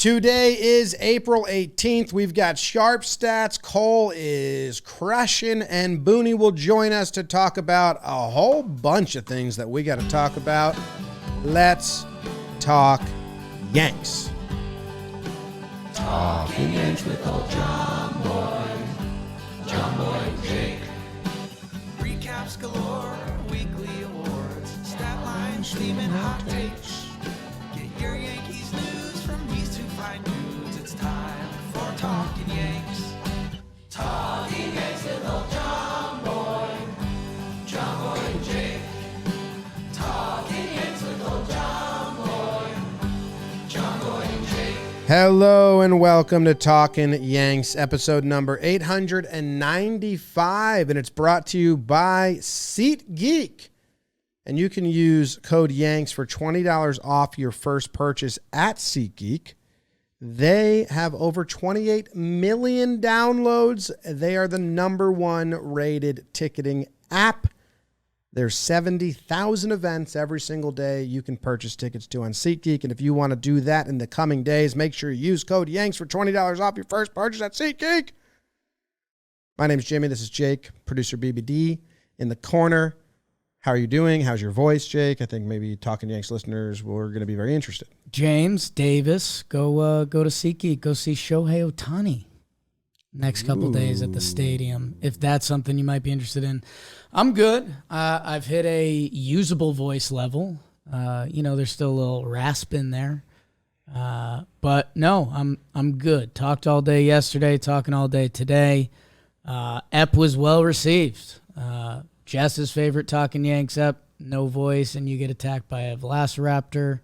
Today is April 18th. We've got Sharp Stats. Cole is crushing, and Boone will join us to talk about a whole bunch of things that we got to talk about. Let's talk Yanks. Talking Yanks with old John Boy and Jake. Recaps galore, weekly awards, stat lines, steaming hot takes. Get your Yankees news from these two fine dudes. It's time for Talkin' Yanks. Talking Yanks with old John Boy and Jake. Talking Yanks with old John Boy and Jake. Hello and welcome to Talkin' Yanks, episode number 895, and it's brought to you by SeatGeek. And you can use code Yanks for $20 off your first purchase at SeatGeek. They have over 28 million downloads. They are the number one rated ticketing app. There's 70,000 events every single day you can purchase tickets to on SeatGeek. And if you want to do that in the coming days, make sure you use code Yanks for $20 off your first purchase at SeatGeek. My name is Jimmy. This is Jake, producer BBD in the corner. How are you doing? How's your voice, Jake? I think maybe Talking Yanks listeners were going to be very interested. James Davis, go to SeatGeek. Go see Shohei Ohtani next couple days at the stadium, if that's something you might be interested in. I'm good. I've hit a usable voice level. There's still a little rasp in there. But no, I'm good. Talked all day yesterday, talking all day today. Ep was well received. Jess's favorite Talking Yanks ep, no voice, and you get attacked by a velociraptor.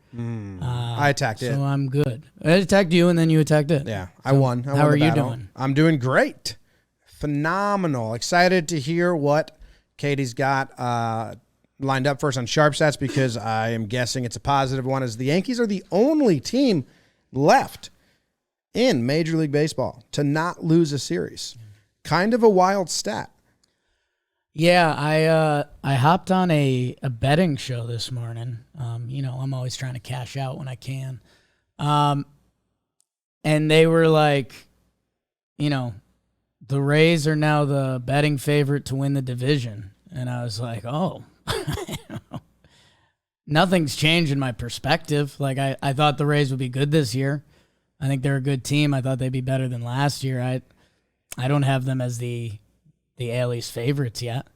I attacked it. So I'm good. I attacked you, and then you attacked it. Yeah, I won. How are you doing? I'm doing great. Phenomenal. Excited to hear what Katie's got lined up for us on Sharp Stats, because I am guessing it's a positive one, as the Yankees are the only team left in Major League Baseball to not lose a series. Kind of a wild stat. Yeah, I hopped on a betting show this morning. I'm always trying to cash out when I can. And they were like, the Rays are now the betting favorite to win the division. And I was like, oh, nothing's changed in my perspective. Like, I thought the Rays would be good this year. I think they're a good team. I thought they'd be better than last year. I don't have them as the AL East favorites yet.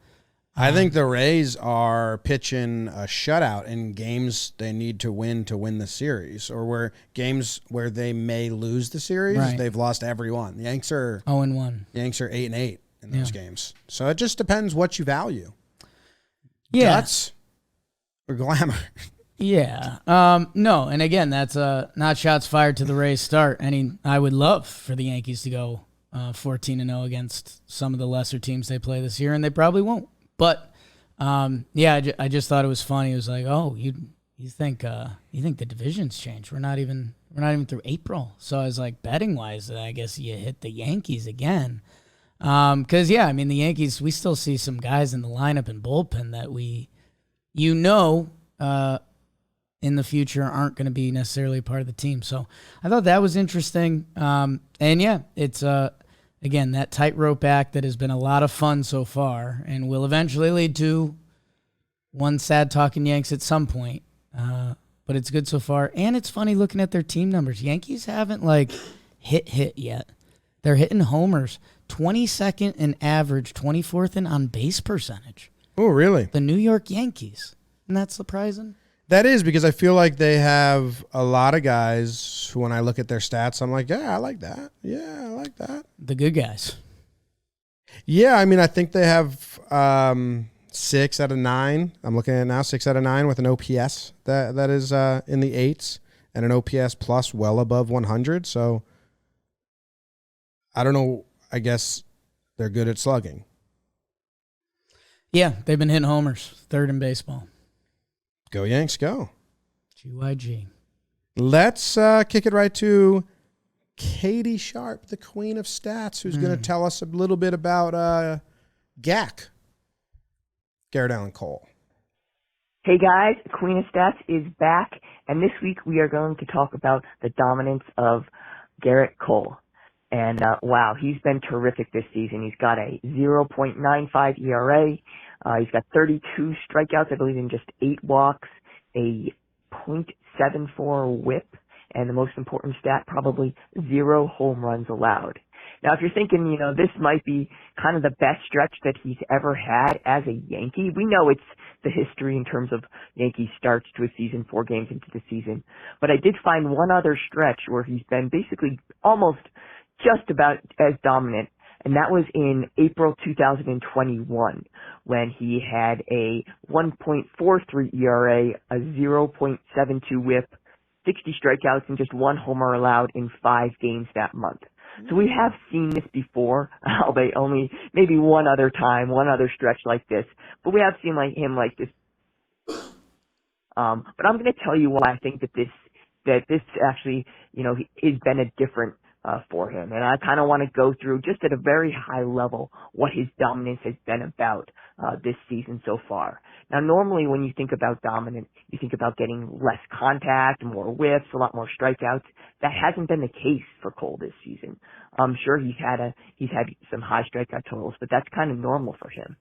I think the Rays are pitching a shutout in games they need to win the series, or where games where they may lose the series. Right. They've lost every one. The Yanks are 0-1. Yanks are 8-8 in those games. So it just depends what you value. Yeah. Guts or glamour. Yeah. No, and again, that's not shots fired to the Rays start. I would love for the Yankees to go 14-0 against some of the lesser teams they play this year, and they probably won't. But I just thought it was funny. It was like, oh, you think the division's changed? We're not even through April. So I was like, betting wise, I guess you hit the Yankees again. Because the Yankees, we still see some guys in the lineup and bullpen that in the future aren't going to be necessarily part of the team. So I thought that was interesting. It's again, that tightrope act that has been a lot of fun so far and will eventually lead to one sad Talking Yanks at some point. But it's good so far. And it's funny looking at their team numbers. Yankees haven't hit yet. They're hitting homers, 22nd in average, 24th in on-base percentage. Oh, really? The New York Yankees. Isn't that surprising? That is, because I feel like they have a lot of guys who, when I look at their stats, I'm like, yeah, I like that. Yeah, I like that. The good guys. Yeah, I think they have 6 out of 9. I'm looking at it now, 6 out of 9 with an OPS that is in the 8s and an OPS plus well above 100. So I don't know. I guess they're good at slugging. Yeah, they've been hitting homers, third in baseball. Go Yanks, go. GYG. Let's kick it right to Katie Sharp, the queen of stats, who's going to tell us a little bit about GAC, Gerrit Cole. Hey guys, Queen of Stats is back, And this week we are going to talk about the dominance of Gerrit Cole. And wow, he's been terrific this season. He's got a 0.95 ERA. He's got 32 strikeouts, I believe, in just 8 walks, a .74 WHIP, and the most important stat, probably 0 home runs allowed. Now, if you're thinking, this might be kind of the best stretch that he's ever had as a Yankee, we know it's the history in terms of Yankee starts to a season, 4 games into the season. But I did find one other stretch where he's been basically almost just about as dominant, and that was in April 2021 when he had a 1.43 ERA, a 0.72 WHIP, 60 strikeouts, and just 1 homer allowed in 5 games that month. So we have seen this before, albeit only maybe one other time, one other stretch like this, but we have seen him like this. But I'm going to tell you why I think that this actually, has been a different for him. And I kind of want to go through just at a very high level what his dominance has been about this season so far. Now, normally when you think about dominant, you think about getting less contact, more whiffs, a lot more strikeouts. That hasn't been the case for Cole this season. I'm sure he's had some high strikeout totals, but that's kind of normal for him.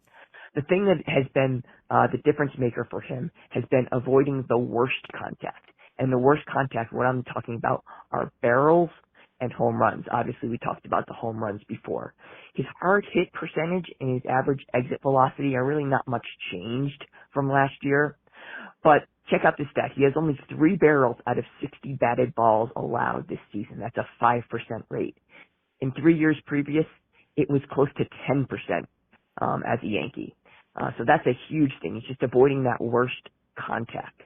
The thing that has been the difference maker for him has been avoiding the worst contact. And the worst contact, what I'm talking about, are barrels and home runs. Obviously, we talked about the home runs before. His hard hit percentage and his average exit velocity are really not much changed from last year. But check out this stat. He has only 3 barrels out of 60 batted balls allowed this season. That's a 5% rate. In 3 years previous, it was close to 10% as a Yankee. So that's a huge thing. He's just avoiding that worst contact.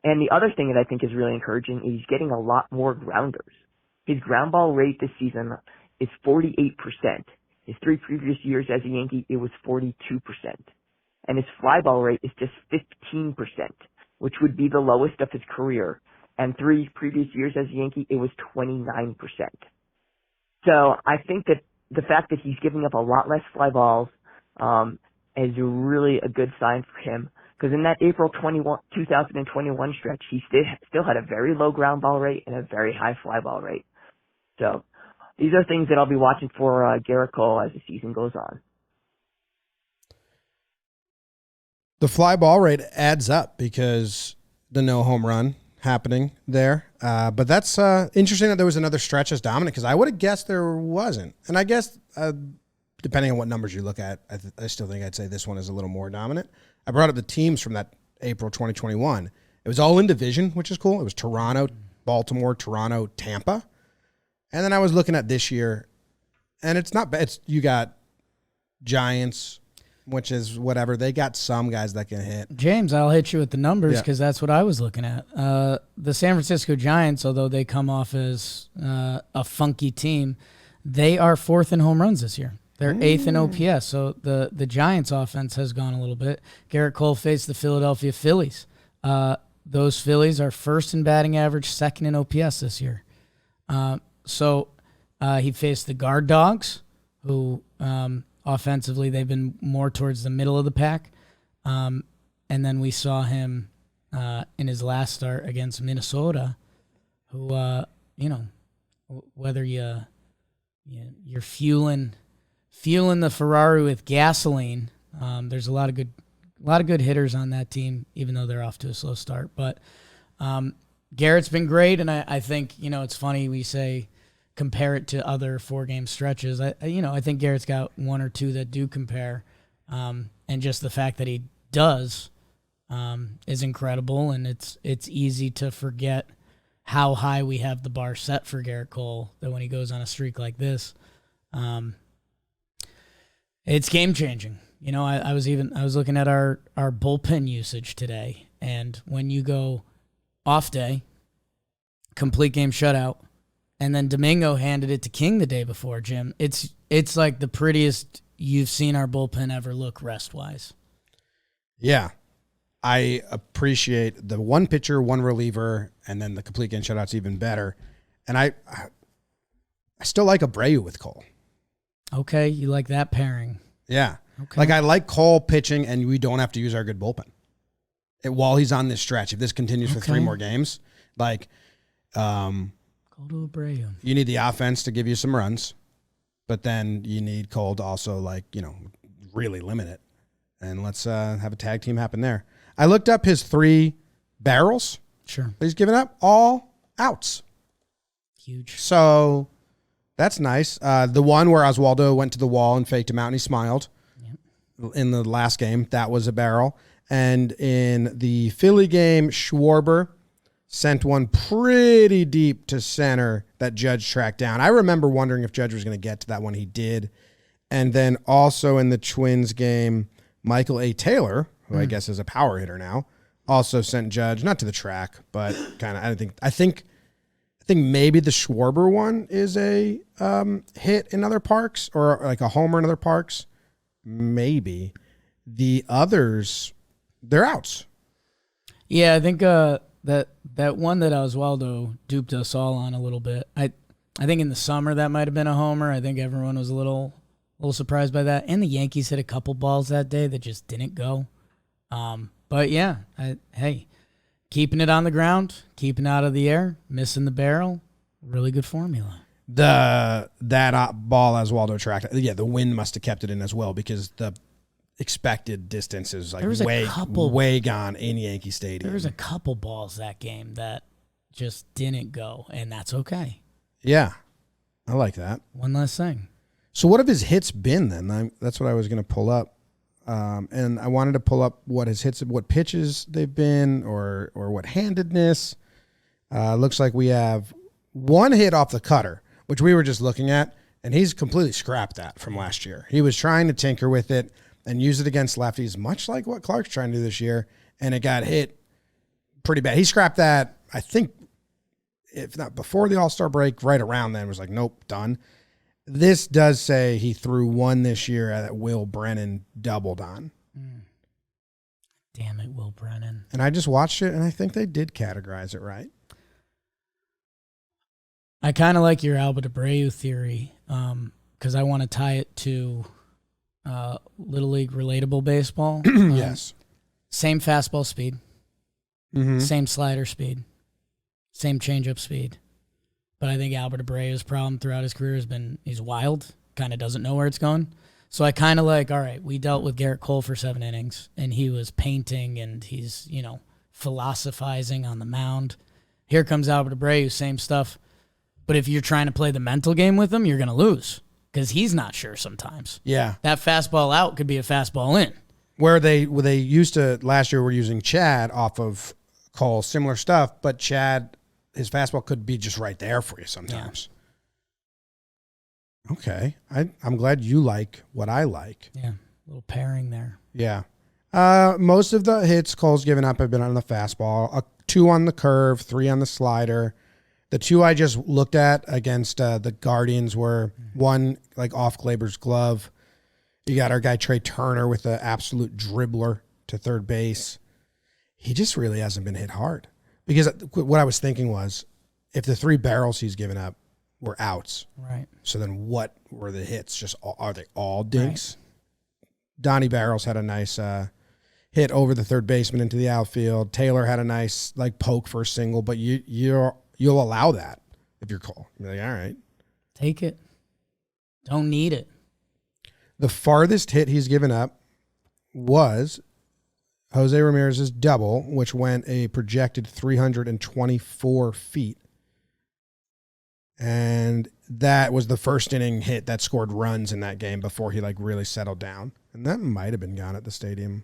And the other thing that I think is really encouraging is he's getting a lot more grounders. His ground ball rate this season is 48%. His 3 previous years as a Yankee, it was 42%. And his fly ball rate is just 15%, which would be the lowest of his career. And 3 previous years as a Yankee, it was 29%. So I think that the fact that he's giving up a lot less fly balls is really a good sign for him. Because in that April 2021 stretch, he still had a very low ground ball rate and a very high fly ball rate. So these are things that I'll be watching for Gerrit Cole as the season goes on. The fly ball rate adds up because the no home run happening there. But that's interesting that there was another stretch as dominant because I would have guessed there wasn't. And I guess depending on what numbers you look at, I still think I'd say this one is a little more dominant. I brought up the teams from that April 2021. It was all in division, which is cool. It was Toronto, Baltimore, Toronto, Tampa. And then I was looking at this year, and it's not bad. You got Giants, which is whatever. They got some guys that can hit. James, I'll hit you with the numbers because that's what I was looking at. The San Francisco Giants, although they come off as a funky team, they are 4th in home runs this year. They're 8th in OPS, so the Giants' offense has gone a little bit. Gerrit Cole faced the Philadelphia Phillies. Those Phillies are 1st in batting average, 2nd in OPS this year. So he faced the Guard Dogs, who offensively they've been more towards the middle of the pack. And then we saw him in his last start against Minnesota, who, whether you're fueling the Ferrari with gasoline. There's a lot of good hitters on that team, even though they're off to a slow start. But Gerrit's been great, and I think it's funny we say compare it to other 4-game stretches. I think Gerrit's got 1 or 2 that do compare, and just the fact that he does is incredible, and it's easy to forget how high we have the bar set for Gerrit Cole. That when he goes on a streak like this. It's game changing. I was looking at our bullpen usage today, and when you go off day, complete game shutout, and then Domingo handed it to King the day before, Jim. It's like the prettiest you've seen our bullpen ever look rest wise. Yeah. I appreciate the 1 pitcher, 1 reliever, and then the complete game shutout's even better. And I still like Abreu with Cole. Okay, you like that pairing. Yeah. Okay. I like Cole pitching, and we don't have to use our good bullpen while he's on this stretch. If this continues for 3 more games, Like, Go to Abreu. you need the offense to give you some runs, but then you need Cole to also, like, really limit it. And let's have a tag team happen there. I looked up his 3 barrels Sure. that he's given up, all outs. Huge. So that's nice. The one where Oswaldo went to the wall and faked him out and he smiled in the last game, that was a barrel. And in the Philly game, Schwarber sent one pretty deep to center that Judge tracked down. I remember wondering if Judge was going to get to that one. He did. And then also in the Twins game, Michael A. Taylor, who I guess is a power hitter now, also sent Judge, not to the track, but kind of, I think maybe the Schwarber one is a hit in other parks or like a homer in other parks. Maybe. The others, they're outs. Yeah, I think that one that Oswaldo duped us all on a little bit. I think in the summer that might have been a homer. I think everyone was a little surprised by that. And the Yankees hit a couple balls that day that just didn't go. But yeah, hey, keeping it on the ground, keeping out of the air, missing the barrel, really good formula. That ball Oswaldo tracked, yeah, the wind must have kept it in as well because the expected distance is like way gone in Yankee Stadium. There was a couple balls that game that just didn't go, and that's okay. Yeah, I like that. One last thing. So what have his hits been then? That's what I was going to pull up. And I wanted to pull up what his hits, what pitches they've been or what handedness. Looks like we have one hit off the cutter, which we were just looking at, and he's completely scrapped that from last year. He was trying to tinker with it and use it against lefties, much like what Clark's trying to do this year, and it got hit pretty bad. He scrapped that, I think, if not before the All-Star break, right around then, was like, nope, done. This does say he threw one this year that Will Brennan doubled on. Damn it, Will Brennan. And I just watched it, and I think they did categorize it right. I kind of like your Albert Abreu theory because I want to tie it to Little League relatable baseball. Yes. Same fastball speed, same slider speed, same changeup speed. But I think Albert Abreu's problem throughout his career has been he's wild, kind of doesn't know where it's going. So I kind of like, all right, we dealt with Gerrit Cole for 7 innings, and he was painting and he's, philosophizing on the mound. Here comes Albert Abreu, same stuff. But if you're trying to play the mental game with him, you're going to lose because he's not sure sometimes. Yeah. That fastball out could be a fastball in. Where they used to, last year, were using Chad off of Cole, similar stuff, but Chad, his fastball could be just right there for you sometimes. Yeah. Okay. I'm glad you like what I like. Yeah. A little pairing there. Yeah. Most of the hits Cole's given up have been on the fastball. 2 on the curve, 3 on the slider. The 2 I just looked at against the Guardians were one like off Glaber's glove. You got our guy Trey Turner with an absolute dribbler to third base. He just really hasn't been hit hard. Because what I was thinking was, if the 3 barrels he's given up were outs, right? So then what were the hits? Are they all dinks? Right. Donnie Barrels had a nice hit over the third baseman into the outfield. Taylor had a nice poke for a single, but you'll allow that if you're Cole. You're like, all right, take it. Don't need it. The farthest hit he's given up was Jose Ramirez's double, which went a projected 324 feet. And that was the first inning hit that scored runs in that game before he really settled down. And that might have been gone at the stadium.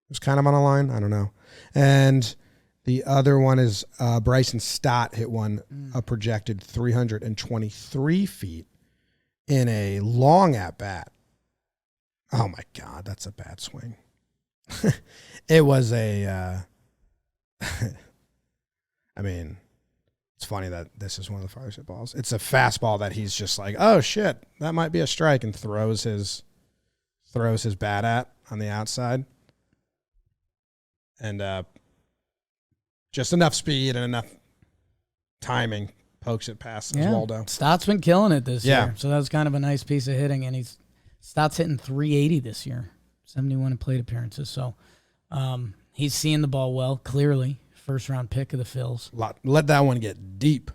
It was kind of on a line. I don't know. And the other one is Bryson Stott hit one a projected 323 feet in a long at-bat. Oh, my God, that's a bad swing. It was a I mean, it's funny that this is one of the farthest hit balls. It's a fastball that he's just like, oh shit, that might be a strike, and throws his bat at on the outside. And just enough speed and enough timing pokes it past Oswaldo. Stott's been killing it this year. So that was kind of a nice piece of hitting, and Stott's hitting 380 this year. 71 in plate appearances. So he's seeing the ball well, clearly, first-round pick of the Phils. Let that one get deep.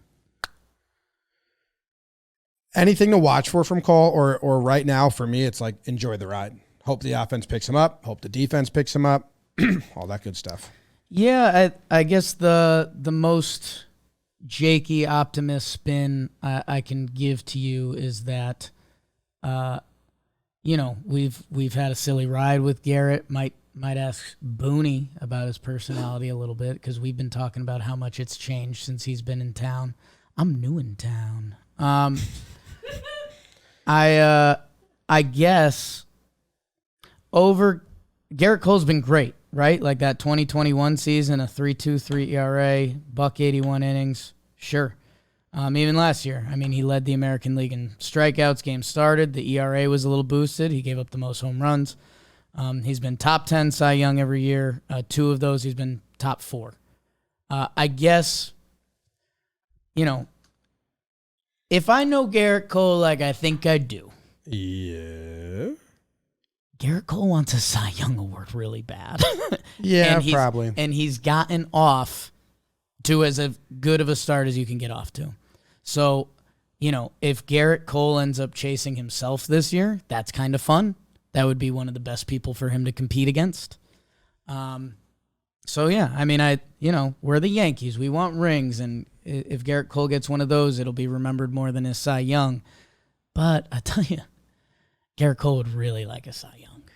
Anything to watch for from Cole, or right now for me, it's like enjoy the ride. Hope the offense picks him up. Hope the defense picks him up. All that good stuff. Yeah, I guess the most Jakey optimist spin I can give to you is that, we've had a silly ride with Gerrit. Might ask Boone about his personality a little bit because we've been talking about how much it's changed since he's been in town. I'm new in town. I guess Gerrit Cole's been great, right? Like that 2021 season, a 3.23 ERA, $181 innings. Sure. Even last year, I mean, he led the American League in strikeouts. Game started. The ERA was a little boosted. He gave up the most home runs. He's been top 10 Cy Young every year. 2 of those, he's been top 4. I guess, if I know Gerrit Cole like I think I do. Yeah. Gerrit Cole wants a Cy Young award really bad. Yeah, probably. And he's gotten off to as good of a start as you can get off to. So, if Gerrit Cole ends up chasing himself this year, that's kind of fun. That would be one of the best people for him to compete against. So, yeah, I mean, we're the Yankees. We want rings, and if Gerrit Cole gets one of those, it'll be remembered more than his Cy Young. But I tell you, Gerrit Cole would really like a Cy Young.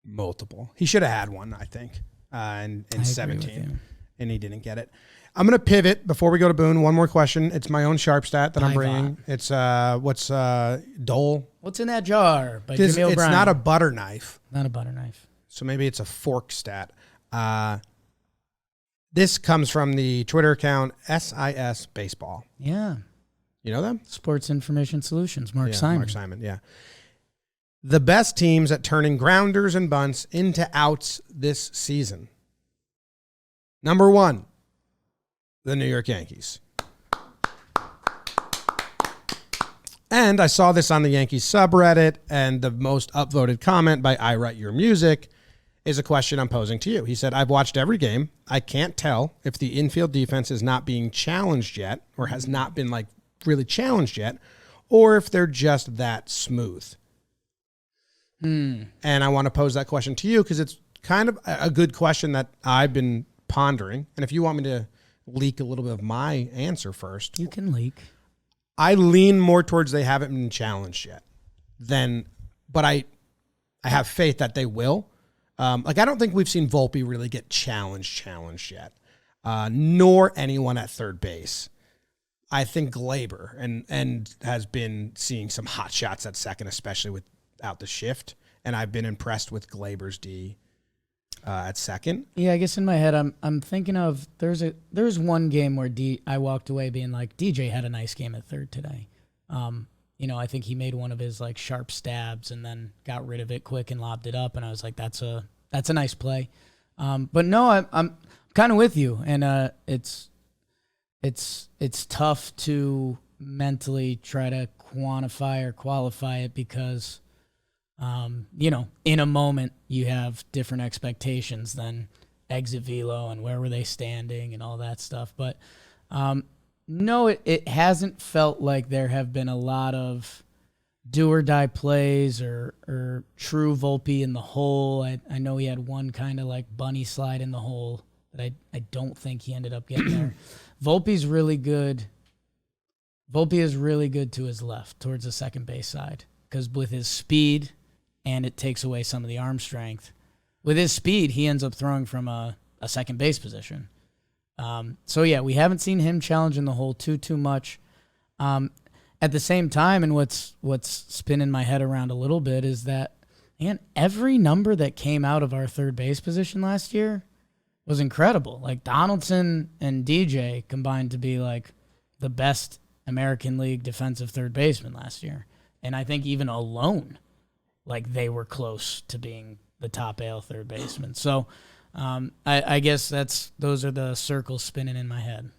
Multiple. He should have had one, I think, in 17, and he didn't get it. I'm going to pivot before we go to Boone. One more question. It's my own sharp stat that I'm bringing. It's what's Dole? What's in that jar? By Jimmy O'Brien. It's not a butter knife. Not a butter knife. So maybe it's a fork stat. This comes from the Twitter account SIS Baseball. Yeah. You know them? Sports Information Solutions. Mark Simon. Mark Simon, yeah. The best teams at turning grounders and bunts into outs this season. Number 1, the New York Yankees. And I saw this on the Yankees subreddit, and the most upvoted comment by I Write Your Music is a question I'm posing to you. He said, I've watched every game. I can't tell if the infield defense is not being challenged yet, or has not been really challenged yet, or if they're just that smooth. And I want to pose that question to you because it's kind of a good question that I've been pondering. And if you want me to leak a little bit of my answer first. You can leak. I lean more towards they haven't been challenged yet. But I have faith that they will. I don't think we've seen Volpe really get challenged yet, nor anyone at third base. I think Glaber and has been seeing some hot shots at second, especially without the shift. And I've been impressed with Glaber's D at second. Yeah, I guess in my head I'm thinking of there's one game where I walked away being like, DJ had a nice game at third today. I think he made one of his sharp stabs and then got rid of it quick and lobbed it up, and I was like, that's a nice play. But no, I'm kind of with you, and it's tough to mentally try to quantify or qualify it because in a moment you have different expectations than exit velo and where were they standing and all that stuff. But no, it hasn't felt like there have been a lot of do or die plays or true Volpe in the hole. I know he had one kind of bunny slide in the hole that I don't think he ended up getting there. Volpe is really good to his left towards the second base side because with his speed, and it takes away some of the arm strength. With his speed, he ends up throwing from a second base position. So, yeah, we haven't seen him challenging the hole too much. At the same time, and what's spinning my head around a little bit is that, man, every number that came out of our third base position last year was incredible. Donaldson and DJ combined to be, the best American League defensive third baseman last year. And I think even alone, they were close to being the top AL third baseman. So I guess those are the circles spinning in my head.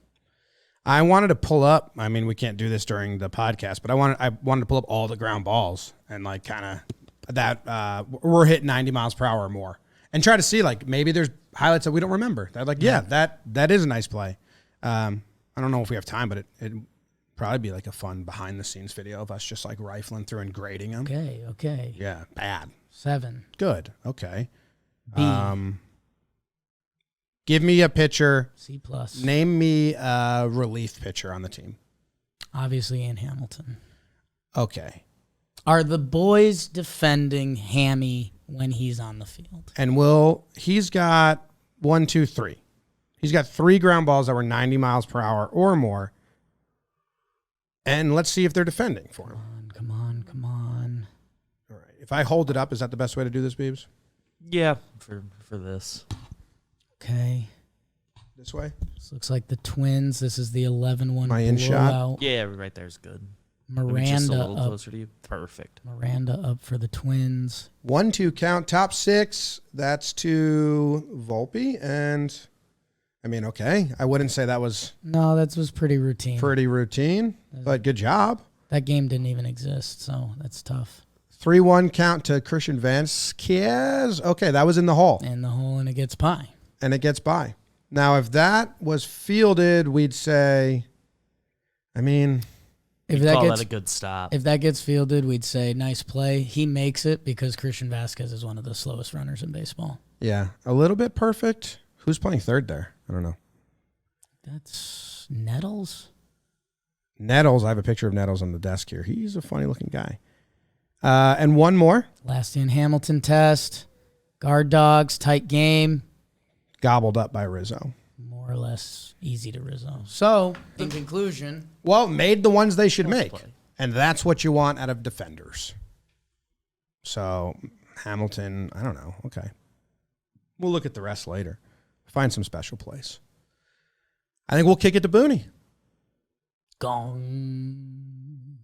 I wanted to pull up, we can't do this during the podcast, but I wanted to pull up all the ground balls and kind of that we're hitting 90 miles per hour or more. and try to see like maybe there's highlights that we don't remember. That like that is a nice play. I don't know if we have time, but it'd probably be like a fun behind the scenes video of us just like rifling through and grading them. Okay. Yeah, bad. 7. Good. Okay. B. Give me a pitcher. C+. Name me a relief pitcher on the team. Obviously, Ian Hamilton. Okay. Are the boys defending Hammy when he's on the field? And he's got 1, 2, 3. He's got 3 ground balls that were 90 miles per hour or more. And let's see if they're defending for him. Come on. All right. If I hold it up, is that the best way to do this, Beebs? Yeah, for this. Okay. This way? This looks like the Twins. This is the 11-1 My in shot? blowout. Yeah, right there's good. Maybe just a Miranda little up. closer to you. Perfect. Miranda up for the Twins. 1-2 count, top 6. That's to Volpe. And, I mean, okay. I wouldn't say that was No, that was pretty routine. pretty routine, but good job. That game didn't even exist, so that's tough. 3-1 count to Christian Vasquez. Okay, that was in the hole. And the hole, and it gets by. And it gets by. Now, if that was fielded, we'd say, I mean, If You'd that call gets that a good stop. if that gets fielded, we'd say nice play. He makes it because Christian Vasquez is one of the slowest runners in baseball. yeah, a little bit perfect. Who's playing third there? I don't know. That's Nettles. Nettles, I have a picture of Nettles on the desk here. He's a funny looking guy. And one more. Last in Hamilton test. Guard dogs, tight game. Gobbled up by Rizzo. More or less easy to Rizzo. So, in conclusion, Well, made the ones they should make. play. And that's what you want out of defenders. So, Hamilton, I don't know. Okay. We'll look at the rest later. Find some special plays. I think we'll kick it to Boone. gong.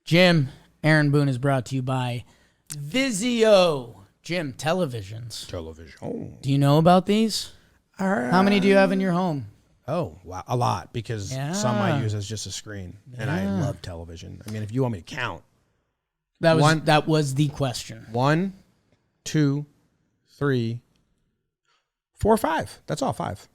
Jim, Aaron Boone is brought to you by Vizio. Jim, televisions. Television. Do you know about these? How many do you have in your home? Oh, wow. A lot, because some I use as just a screen. And I love television. I mean, if you want me to count. That was the question. 1, 2, 3, 4, 5. That's all, 5.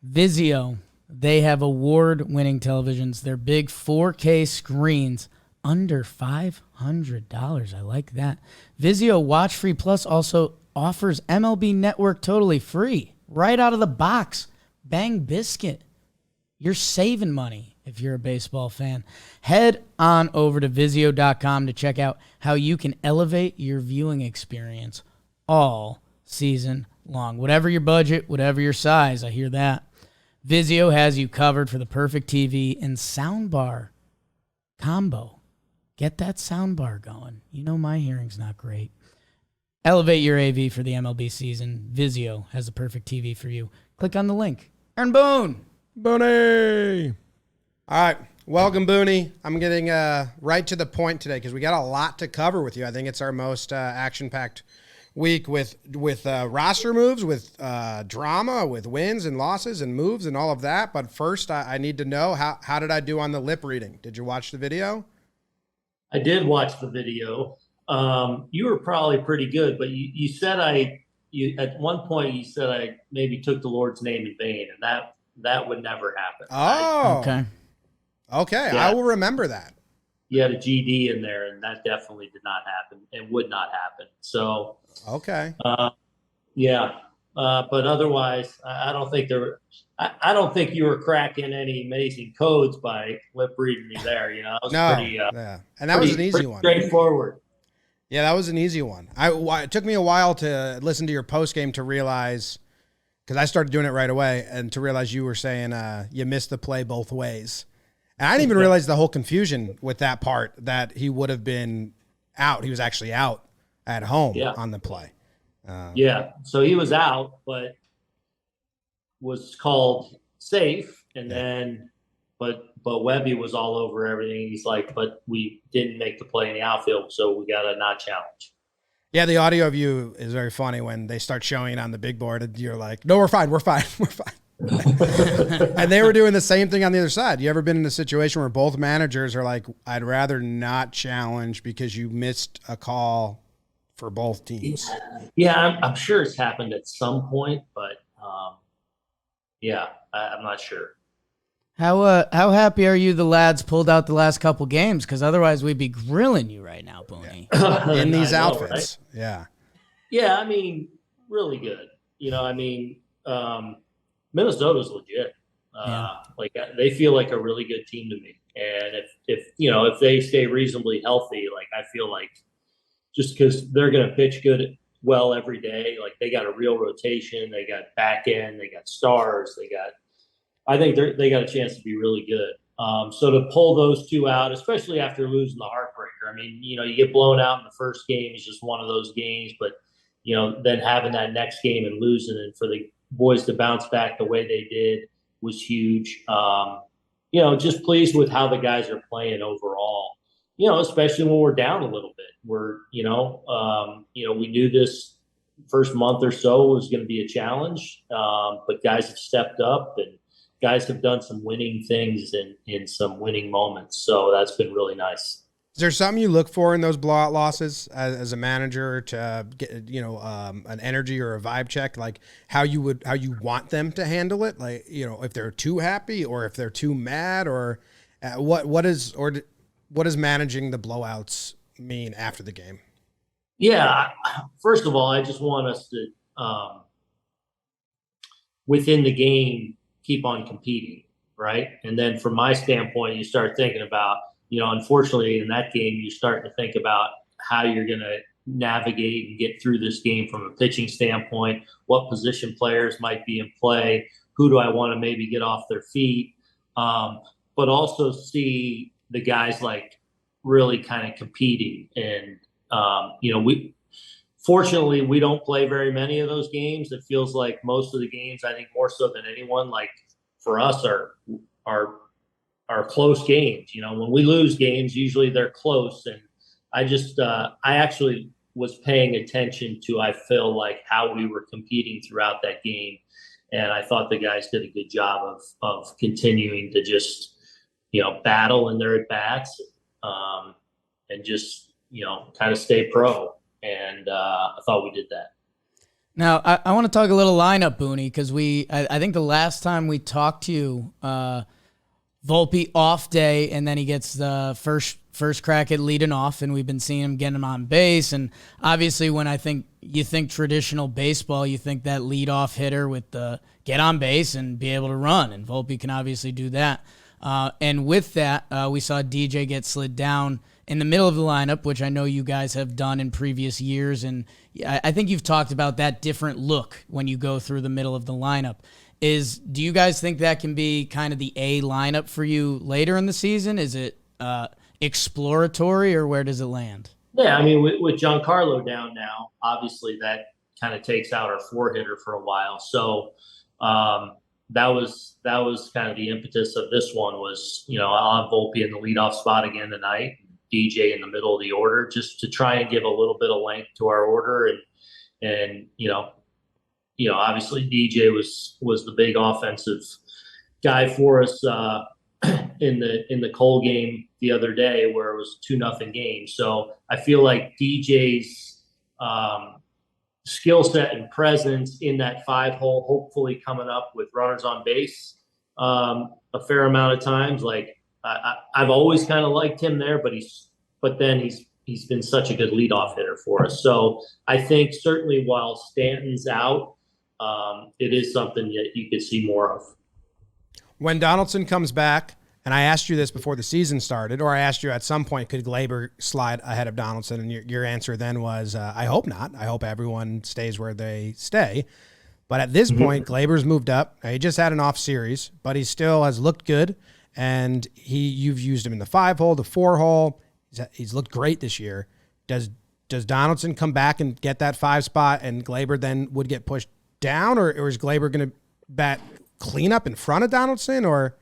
Vizio, they have award-winning televisions. They're big 4K screens under $500. I like that. Vizio Watch Free Plus also offers MLB Network totally free right out of the box. Bang biscuit. You're saving money if you're a baseball fan. Head on over to Vizio.com to check out how you can elevate your viewing experience all season long. Whatever your budget, whatever your size, I hear that. Vizio has you covered for the perfect TV and soundbar combo. Get that soundbar going. You know my hearing's not great. Elevate your AV for the MLB season. Vizio has the perfect TV for you. Click on the link. Aaron Boone. Boone. All right. Welcome, Boone. I'm getting right to the point today because we got a lot to cover with you. I think it's our most action-packed week with roster moves, with drama, with wins and losses and moves and all of that. But first, I need to know, how did I do on the lip reading? Did you watch the video? I did watch the video. You were probably pretty good, but you said at one point you said I maybe took the Lord's name in vain, and that would never happen. Oh, okay. Yeah. I will remember that. You had a GD in there, and that definitely did not happen and would not happen. So, Okay. but otherwise, I don't think I don't think you were cracking any amazing codes by lip reading me there. You know, it was pretty, yeah, and that was an easy pretty one. straightforward. Yeah, that was an easy one. It took me a while to listen to your post game to realize, because I started doing it right away, and to realize you were saying you missed the play both ways. And I didn't even realize the whole confusion with that part, that he would have been out. He was actually out at home on the play. So he was out, but was called safe, and then, but Webby was all over everything. He's like, but we didn't make the play in the outfield, so we got to not challenge. Yeah, the audio of you is very funny when they start showing it on the big board, and you're like, no, we're fine. And they were doing the same thing on the other side. You ever been in a situation where both managers are like, I'd rather not challenge because you missed a call for both teams. Yeah, I'm sure it's happened at some point, but yeah, I'm not sure. How happy are you the lads pulled out the last couple games? Because otherwise we'd be grilling you right now, Boone. In these I know, outfits. right? Yeah. Yeah, I mean, really good. Minnesota's legit. Like they feel like a really good team to me. And if they stay reasonably healthy, like I feel like just because they're going to pitch well every day, like they got a real rotation, they got back end, they got stars, I think they got a chance to be really good. So to pull those two out, especially after losing the heartbreaker, I mean, you get blown out in the first game is just one of those games, but then having that next game and losing, and for the boys to bounce back the way they did was huge. Just pleased with how the guys are playing overall. Especially when we're down a little bit. We knew this first month or so was going to be a challenge, but guys have stepped up and guys have done some winning things in some winning moments. So that's been really nice. Is there something you look for in those blowout losses as a manager to get, an energy or a vibe check, like how you want them to handle it? Like, if they're too happy or if they're too mad, or what does managing the blowouts mean after the game? Yeah. First of all, I just want us to, within the game, keep on competing. Right. And then from my standpoint, you start thinking about, unfortunately in that game, you start to think about how you're going to navigate and get through this game from a pitching standpoint, what position players might be in play, who do I want to maybe get off their feet, but also see the guys like really kind of competing. And, fortunately, we don't play very many of those games. It feels like most of the games, I think more so than anyone, like for us are close games. When we lose games, usually they're close. And I actually was paying attention to, I feel like, how we were competing throughout that game. And I thought the guys did a good job of continuing to just, battle in their at-bats, and just, kind of stay pro. And I thought we did that. Now, I want to talk a little lineup, Boone, because I think the last time we talked to you, Volpe off day, and then he gets the first crack at leading off, and we've been seeing him getting him on base. And obviously, when you think traditional baseball, you think that leadoff hitter with the get on base and be able to run, and Volpe can obviously do that. And with that, we saw DJ get slid down in the middle of the lineup, which I know you guys have done in previous years. And I think you've talked about that different look when you go through the middle of the lineup. Do you guys think that can be kind of the A lineup for you later in the season? Is it exploratory, or where does it land? Yeah, I mean, with Giancarlo down now, obviously that kind of takes out our four hitter for a while. So that was kind of the impetus of this one was, I'll have Volpe in the leadoff spot again tonight, DJ in the middle of the order, just to try and give a little bit of length to our order. And obviously DJ was the big offensive guy for us in the Cole game the other day, where it was 2-0 game. So I feel like DJ's skill set and presence in that 5-hole, hopefully coming up with runners on base a fair amount of times. Like I've always kind of liked him there, but he's been such a good leadoff hitter for us. So I think certainly while Stanton's out, it is something that you could see more of. When Donaldson comes back, and I asked you this before the season started, or I asked you at some point, could Gleyber slide ahead of Donaldson? And your answer then was, I hope not. I hope everyone stays where they stay. But at this point, Gleyber's moved up. Now, he just had an off series, but he still has looked good. And you've used him in the 5-hole, the 4-hole. He's looked great this year. Does Donaldson come back and get that 5 spot, and Gleyber then would get pushed down, or is Gleyber going to bat cleanup in front of Donaldson? Or,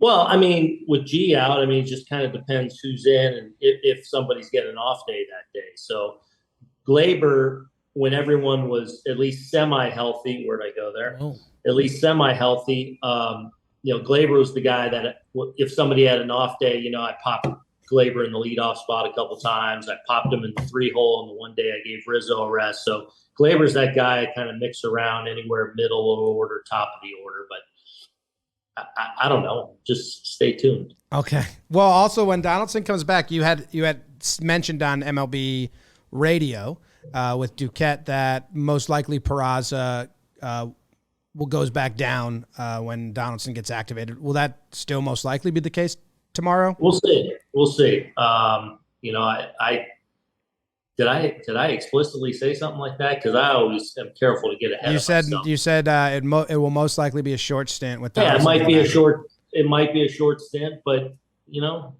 well, I mean, with G out, I mean, it just kind of depends who's in and if somebody's getting an off day that day. So Gleyber, when everyone was at least semi-healthy, where'd I go there? Oh. At least semi-healthy. Gleyber was the guy that if somebody had an off day, I pop Glaber in the leadoff spot a couple times. I popped him in the 3-hole, and the one day I gave Rizzo a rest. So Glaber's that guy I kind of mix around anywhere middle of the order, top of the order. But I don't know. Just stay tuned. Okay. Well, also when Donaldson comes back, you had mentioned on MLB radio with Duquette that most likely Peraza goes back down when Donaldson gets activated. Will that still most likely be the case tomorrow? We'll see. You know, I did I explicitly say something like that? Because I always am careful to get ahead of myself. You said it will most likely be a short stint with Donaldson. Yeah, it might be a short stint, but you know,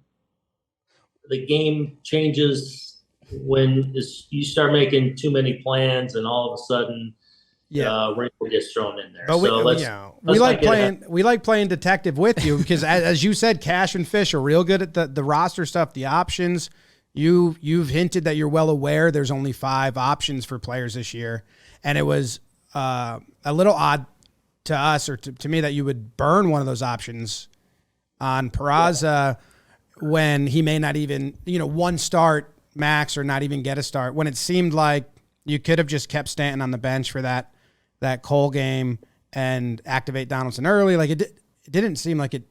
the game changes when you start making too many plans, and all of a sudden, wrinkle gets thrown in there. But we like playing detective with you because, as you said, Cash and Fish are real good at the roster stuff, the options. You've hinted that you're well aware there's only 5 options for players this year, and it was a little odd to us or to me that you would burn one of those options on Peraza when he may not even, one start max or not even get a start, when it seemed like you could have just kept Stanton on the bench for that Cole game and activate Donaldson early. Like it didn't seem like it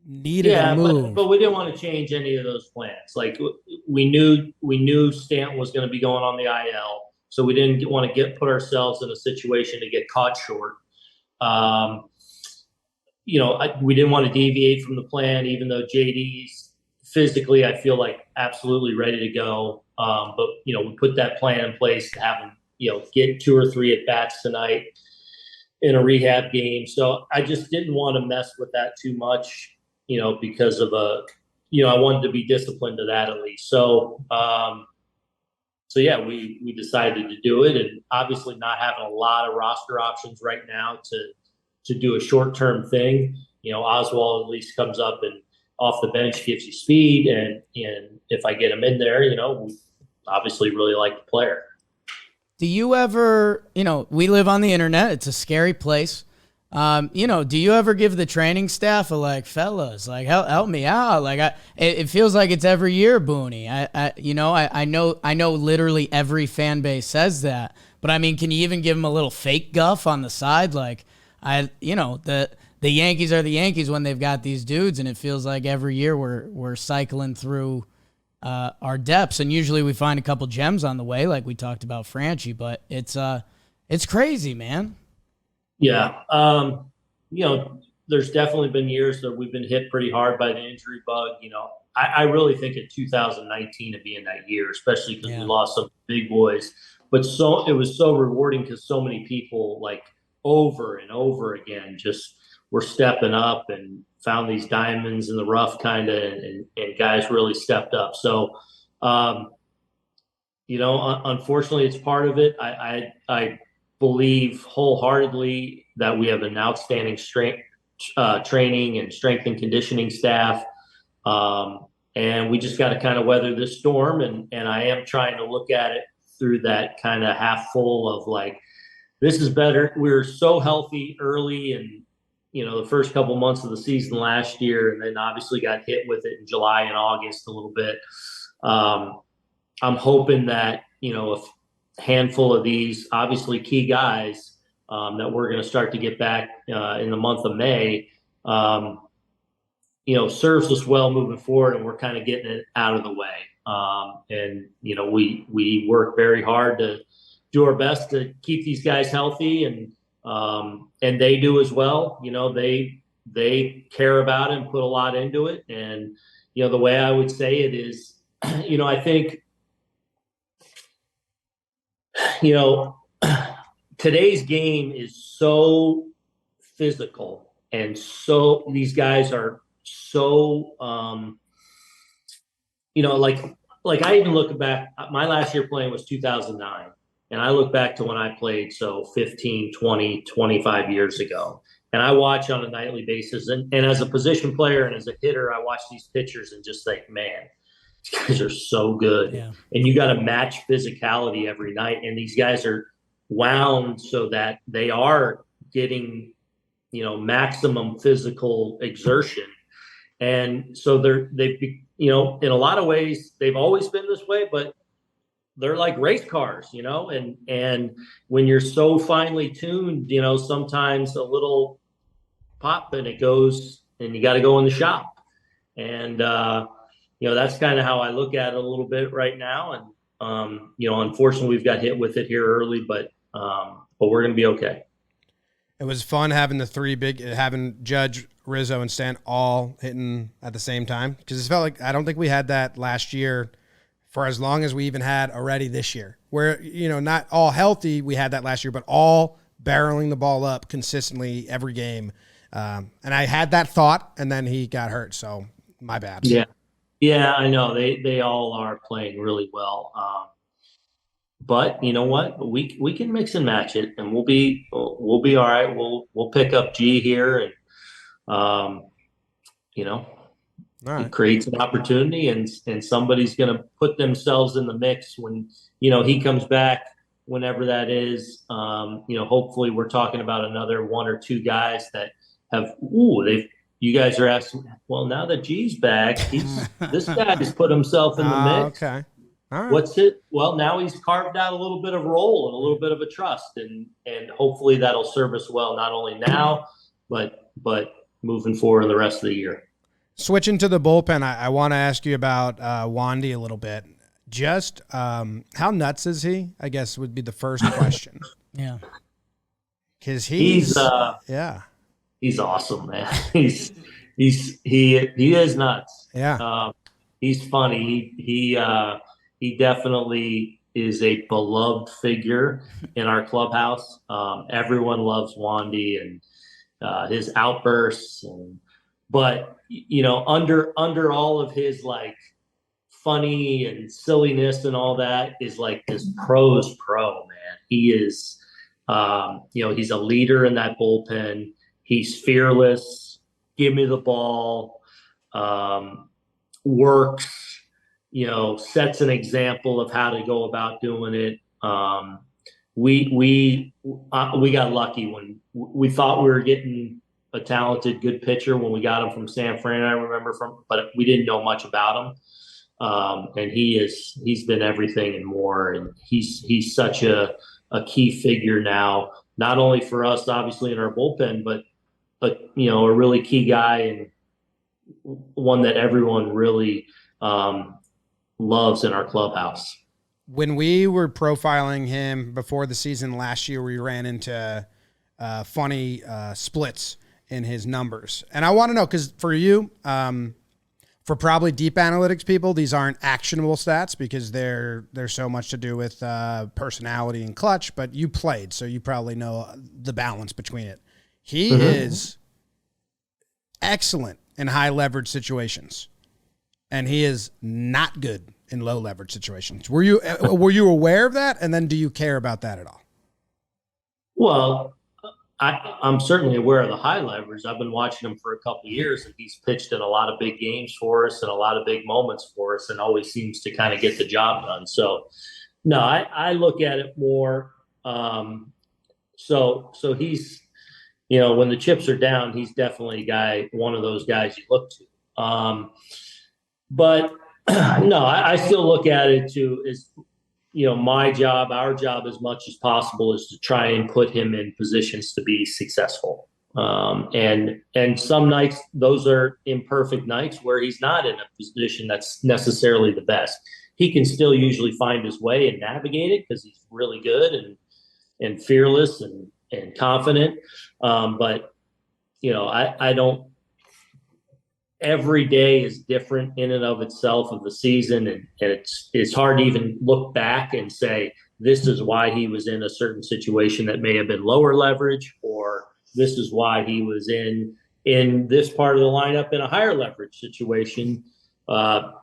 needed a move. But we didn't want to change any of those plans. Like we knew Stanton was going to be going on the IL, so we didn't want to put ourselves in a situation to get caught short. We didn't want to deviate from the plan, even though JD's physically, I feel like absolutely ready to go. But we put that plan in place to have him, get 2 or 3 at bats tonight in a rehab game. So I just didn't want to mess with that too much, because of I wanted to be disciplined to that at least. So, we decided to do it, and obviously not having a lot of roster options right now to do a short-term thing. Oswald at least comes up and off the bench gives you speed, and if I get him in there, we obviously really like the player. Do you ever, we live on the internet. It's a scary place. Do you ever give the training staff fellas, help me out? It feels like it's every year, Boone. I know literally every fan base says that, but I mean, can you even give them a little fake guff on the side? The Yankees are the Yankees when they've got these dudes, and it feels like every year we're cycling through our depths, and usually we find a couple gems on the way, like we talked about Franchi. But it's crazy, man. Yeah, there's definitely been years that we've been hit pretty hard by the injury bug. I really think in 2019 to be in that year, especially because we lost some big boys. But it was so rewarding because so many people over and over again just were stepping up and found these diamonds in the rough and guys really stepped up. So, unfortunately it's part of it. I believe wholeheartedly that we have an outstanding training and strength and conditioning staff. And we just got to kind of weather this storm. And I am trying to look at it through that kind of half full of this is better. We were so healthy early and, the first couple months of the season last year, and then obviously got hit with it in July and August a little bit. I'm hoping that, a handful of these obviously key guys that we're going to start to get back in the month of May, serves us well moving forward, and we're kind of getting it out of the way. We work very hard to do our best to keep these guys healthy, and they do as well. They care about it and put a lot into it. And, the way I would say it is, I think, today's game is so physical, and so these guys are so, I even look back, my last year playing was 2009. And I look back to when I played, 15, 20, 25 years ago. And I watch on a nightly basis. And as a position player and as a hitter, I watch these pitchers and just think, man, these guys are so good. Yeah. And you got to match physicality every night. And these guys are wound so that they are getting, maximum physical exertion. And so in a lot of ways, they've always been this way, but they're like race cars, and when you're so finely tuned, sometimes a little pop and it goes, and you got to go in the shop. And, that's kind of how I look at it a little bit right now. And, unfortunately we've got hit with it here early, but we're going to be okay. It was fun having Judge, Rizzo, and Stan all hitting at the same time, because it felt like I don't think we had that last year for as long as we even had already this year, where, not all healthy, we had that last year, but all barreling the ball up consistently every game. And I had that thought, and then he got hurt, so my bad. Yeah, I know. They all are playing really well. But you know what? We can mix and match it, and we'll be all right. We'll pick up G here, and all right. It creates an opportunity, and somebody's going to put themselves in the mix when he comes back, whenever that is. Hopefully we're talking about another one or two guys that have. You guys are asking. Well, now that G's back, this guy has put himself in the mix. Okay. All right. What's it? Well, now he's carved out a little bit of role and a little bit of a trust, and hopefully that'll serve us well, not only now, but moving forward in the rest of the year. Switching to the bullpen, I want to ask you about Wandy a little bit. Just how nuts is he? I guess would be the first question. Yeah, because he's awesome, man. He is nuts. Yeah, he's funny. He definitely is a beloved figure in our clubhouse. Everyone loves Wandy and his outbursts, but under all of his like funny and silliness and all that is like this pro's pro, man. He is, he's a leader in that bullpen. He's fearless. Give me the ball. Works. Sets an example of how to go about doing it. We got lucky when we thought we were getting a talented, good pitcher when we got him from San Fran. I remember but we didn't know much about him. And he's been everything and more. And he's such a key figure now, not only for us, obviously in our bullpen, but a really key guy and one that everyone really loves in our clubhouse. When we were profiling him before the season last year, we ran into funny splits in his numbers. And I want to know, because for you, for probably deep analytics people, these aren't actionable stats because they're so much to do with personality and clutch, but you played, so you probably know the balance between it. He is excellent in high leverage situations, and he is not good in low leverage situations. Were you aware of that? And then do you care about that at all? Well, I'm certainly aware of the high leverage. I've been watching him for a couple of years, and he's pitched in a lot of big games for us and a lot of big moments for us, and always seems to kind of get the job done. So no, I look at it more. So he's, when the chips are down, he's definitely one of those guys you look to. But no, I still look at it too as, my job, our job as much as possible is to try and put him in positions to be successful. And some nights, those are imperfect nights where he's not in a position that's necessarily the best. He can still usually find his way and navigate it because he's really good and fearless and confident. But I don't. Every day is different in and of itself of the season, and it's hard to even look back and say this is why he was in a certain situation that may have been lower leverage, or this is why he was in this part of the lineup in a higher leverage situation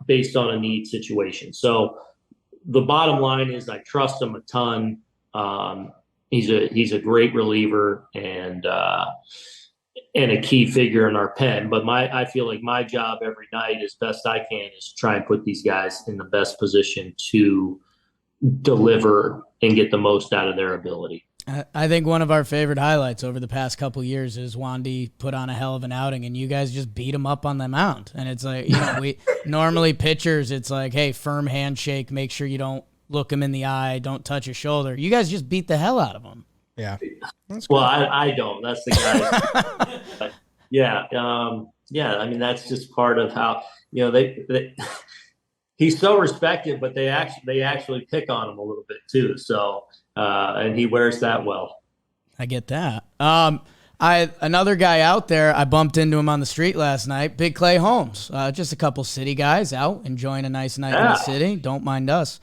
based on a need situation. So the bottom line is I trust him a ton. He's a great reliever and a key figure in our pen. But I feel like my job every night, as best I can, is to try and put these guys in the best position to deliver and get the most out of their ability. I think one of our favorite highlights over the past couple years is Wandy put on a hell of an outing, and you guys just beat him up on the mound. And it's like, we normally pitchers, it's like, hey, firm handshake, make sure you don't look him in the eye, don't touch his shoulder. You guys just beat the hell out of him. Yeah. Well, I don't. That's the guy. But yeah. I mean, that's just part of how, they he's so respected, but they actually pick on him a little bit too. So, and he wears that well. I get that. Another guy out there, I bumped into him on the street last night, Big Clay Holmes. Just a couple city guys out enjoying a nice night in the city. Don't mind us.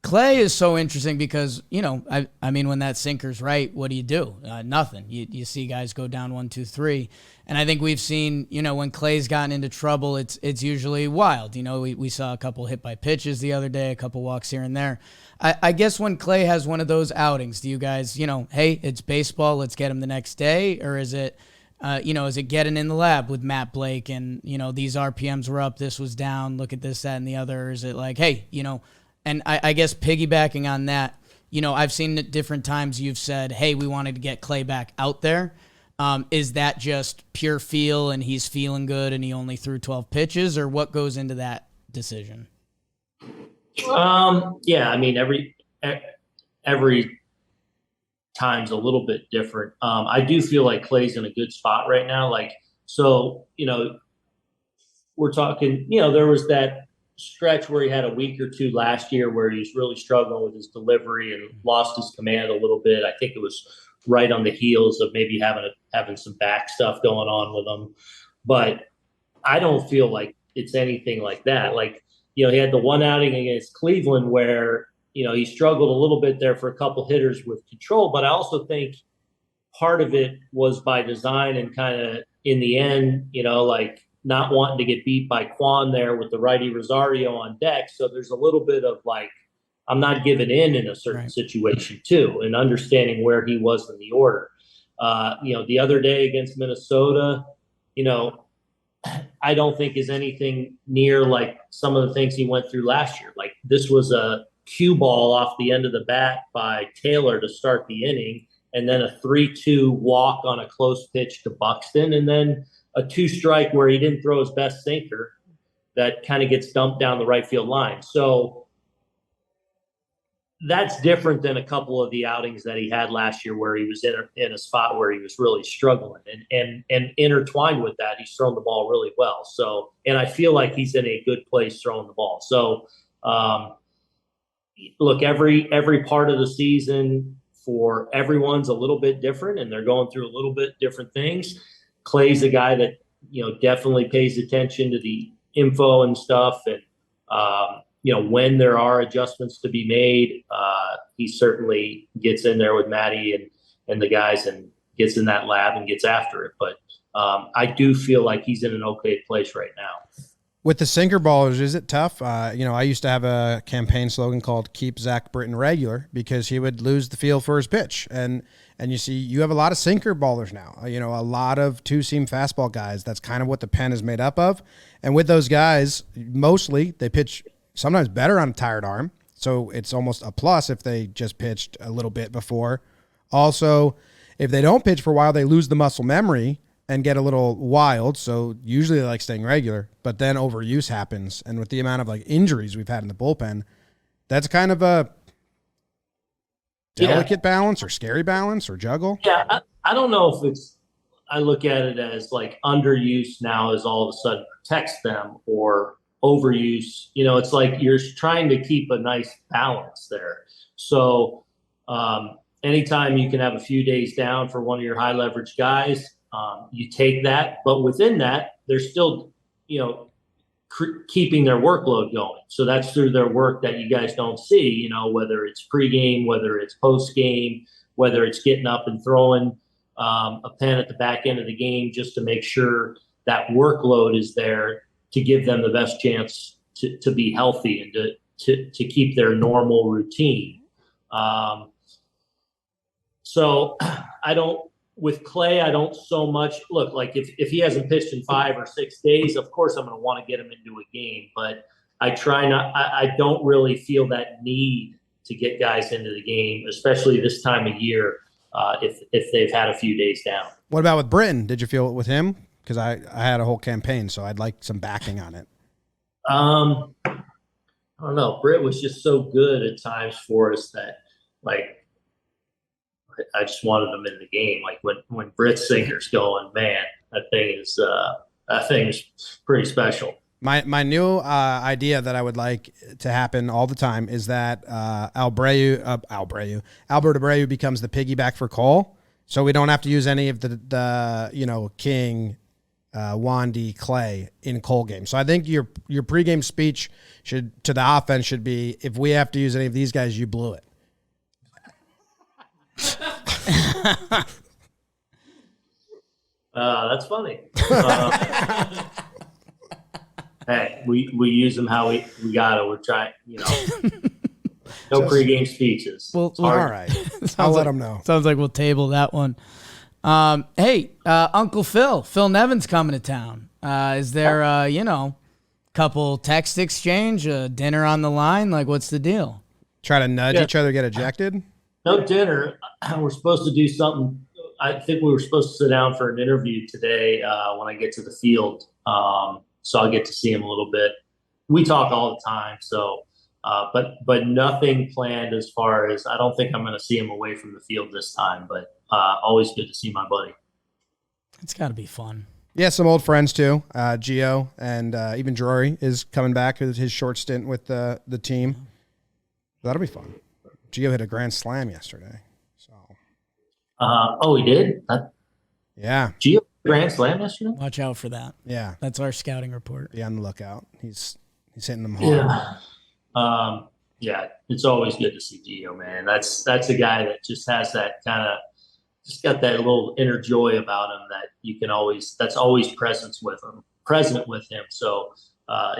Clay is so interesting because, I mean, when that sinker's right, what do? Nothing. You see guys go down 1, 2, 3. And I think we've seen, when Clay's gotten into trouble, it's usually wild. We saw a couple hit by pitches the other day, a couple walks here and there. I guess when Clay has one of those outings, do you guys, hey, it's baseball, let's get him the next day? Or is it, is it getting in the lab with Matt Blake and, these RPMs were up, this was down, look at this, that, and the other? Or is it like, hey, and I guess piggybacking on that, I've seen at different times you've said, hey, we wanted to get Clay back out there. Is that just pure feel and he's feeling good and he only threw 12 pitches, or what goes into that decision? Yeah, I mean, every time's a little bit different. I do feel like Clay's in a good spot right now. We're talking, there was that stretch where he had a week or two last year where he was really struggling with his delivery and lost his command a little bit. I think it was right on the heels of maybe having some back stuff going on with him. But I don't feel like it's anything like that. He had the one outing against Cleveland where, he struggled a little bit there for a couple hitters with control. But I also think part of it was by design and kind of in the end, not wanting to get beat by Quan there with the righty Rosario on deck. So there's a little bit of I'm not giving in a certain situation too, and understanding where he was in the order. The other day against Minnesota, I don't think is anything near some of the things he went through last year. This was a cue ball off the end of the bat by Taylor to start the inning, and then a 3-2 walk on a close pitch to Buxton, and then a 2-strike where he didn't throw his best sinker that kind of gets dumped down the right field line. So that's different than a couple of the outings that he had last year where he was in a spot where he was really struggling. And intertwined with that, he's thrown the ball really well. So, and I feel like he's in a good place throwing the ball. So, look, every part of the season for everyone's a little bit different, and they're going through a little bit different things. Clay's a guy that, definitely pays attention to the info and stuff. And, when there are adjustments to be made, he certainly gets in there with Matty and the guys and gets in that lab and gets after it. But I do feel like he's in an okay place right now. With the sinker ballers, is it tough? I used to have a campaign slogan called "Keep Zach Britton Regular" because he would lose the feel for his pitch. And you see, you have a lot of sinker ballers now. A lot of two-seam fastball guys. That's kind of what the pen is made up of. And with those guys, mostly they pitch sometimes better on a tired arm. So it's almost a plus if they just pitched a little bit before. Also, if they don't pitch for a while, they lose the muscle memory and get a little wild. So usually they like staying regular, but then overuse happens. And with the amount of injuries we've had in the bullpen, that's kind of a delicate balance or scary balance or juggle. Yeah. I don't know if I look at it as underuse now is all of a sudden protects them, or overuse. It's like you're trying to keep a nice balance there. So anytime you can have a few days down for one of your high leverage guys, you take that, but within that, they're still, keeping their workload going. So that's through their work that you guys don't see, whether it's pregame, whether it's postgame, whether it's getting up and throwing a pen at the back end of the game just to make sure that workload is there to give them the best chance to be healthy and to keep their normal routine. So with Clay, I don't so much look if he hasn't pitched in 5 or 6 days, of course I'm going to want to get him into a game, but I don't really feel that need to get guys into the game, especially this time of year, if they've had a few days down. What about with Britton? Did you feel it with him? Because I had a whole campaign, so I'd like some backing on it. I don't know. Britt was just so good at times for us that, like, I just wanted him in the game. Like when Britt's sinker's going, man, that thing is pretty special. My new idea that I would like to happen all the time is that Albert Abreu becomes the piggyback for Cole, so we don't have to use any of the King, Wandy, Clay in Cole games. So I think your pregame speech to the offense should be, if we have to use any of these guys, you blew it. That's funny. Hey, we use them how we got it. We're trying, no pregame speeches. Well, all right. I'll let them know. Sounds like we'll table that one. Hey, Uncle Phil Nevin's coming to town. Is there, couple text exchange, dinner on the line? Like, what's the deal? Try to nudge each other, get ejected? No dinner. We're supposed to do something. I think we were supposed to sit down for an interview today when I get to the field. So I'll get to see him a little bit. We talk all the time. So, but nothing planned as far as, I don't think I'm going to see him away from the field this time, but always good to see my buddy. It's got to be fun. Yeah, some old friends too. Gio and even Drury is coming back with his short stint with the team. That'll be fun. Gio hit a grand slam yesterday. So. Oh, he did? Yeah. Gio grand slam yesterday? Watch out for that. Yeah. That's our scouting report. Be on the lookout. He's hitting them hard. Yeah. Yeah, it's always good to see Gio, man. That's a guy that just has that kind of, just got that little inner joy about him that you can always, that's always present with him. So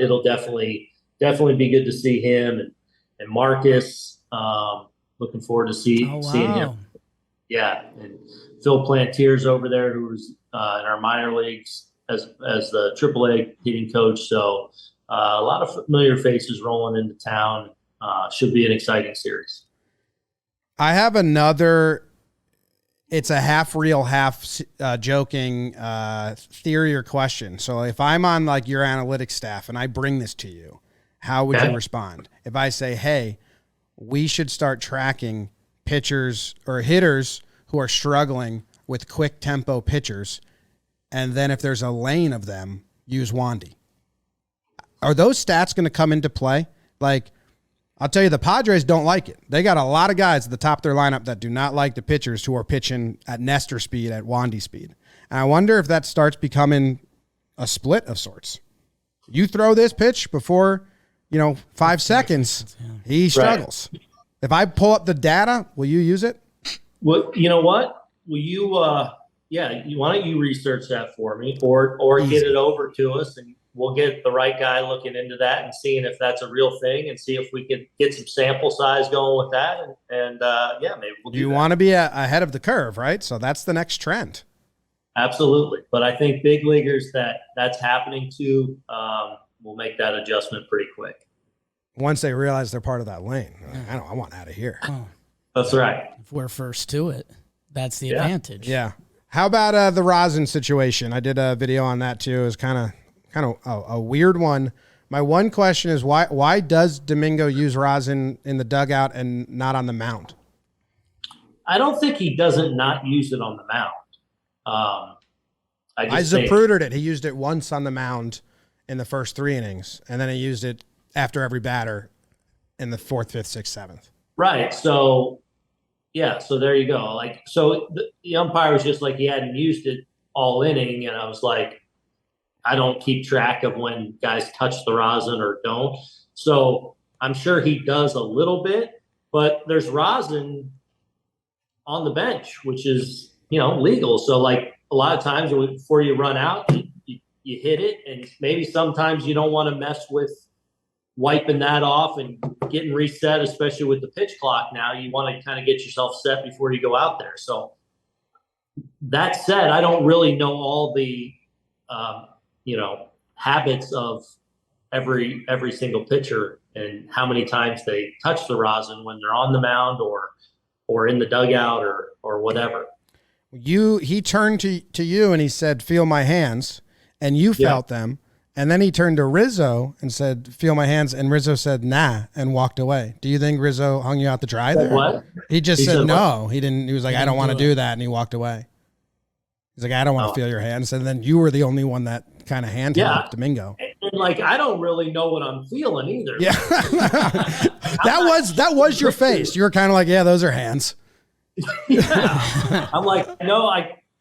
it'll definitely be good to see him and Marcus. Looking forward to seeing him. Yeah, and Phil Plantier's over there, who was in our minor leagues as the AAA hitting coach. So a lot of familiar faces rolling into town. Should be an exciting series. I have another. It's a half real, half joking theory or question. So if I'm on like your analytics staff and I bring this to you, how would you respond? If I say, hey, we should start tracking pitchers or hitters who are struggling with quick tempo pitchers, and then if there's a lane of them, use Wandy. Are those stats going to come into play? Like, I'll tell you, the Padres don't like it. They got a lot of guys at the top of their lineup that do not like the pitchers who are pitching at Nestor speed, at Wandy speed. And I wonder if that starts becoming a split of sorts. You throw this pitch before, 5 seconds, he struggles. Right. If I pull up the data, will you use it? Well, you know what? Will you, why don't you research that for me or get it over to us, and we'll get the right guy looking into that and seeing if that's a real thing and see if we could get some sample size going with that. And maybe we'll do that. You want to be ahead of the curve, right? So that's the next trend. Absolutely. But I think big leaguers that's happening to will make that adjustment pretty quick. Once they realize they're part of that lane. I want out of here. Oh. That's right. If we're first to it, that's the advantage. Yeah. How about the rosin situation? I did a video on that too. It was kind of a weird one. My one question is why does Domingo use rosin in the dugout and not on the mound? I don't think he doesn't not use it on the mound. I Zaprudered it. He used it once on the mound in the first 3 innings, and then he used it after every batter in the 4th, 5th, 6th, 7th. Right. So, so there you go. Like, so the umpire was just like, he hadn't used it all inning, and I was like, I don't keep track of when guys touch the rosin or don't. So I'm sure he does a little bit, but there's rosin on the bench, which is, legal. So like a lot of times before you run out, you hit it, and maybe sometimes you don't want to mess with wiping that off and getting reset, especially with the pitch clock now. You want to kind of get yourself set before you go out there. So that said, I don't really know all the, habits of every single pitcher and how many times they touch the rosin when they're on the mound or in the dugout or whatever. He turned to you and he said, "Feel my hands," and you felt them. And then he turned to Rizzo and said, "Feel my hands." And Rizzo said, "Nah," and walked away. Do you think Rizzo hung you out to dry there? What? He just said no. What? He didn't. He was like, "I don't want to do that," and he walked away. He's like, "I don't want to feel your hands." And then you were the only one that kind of handed Domingo. And like, I don't really know what I'm feeling either. Yeah, that was your face. You were kind of like, "Yeah, those are hands." Yeah. I'm like, no,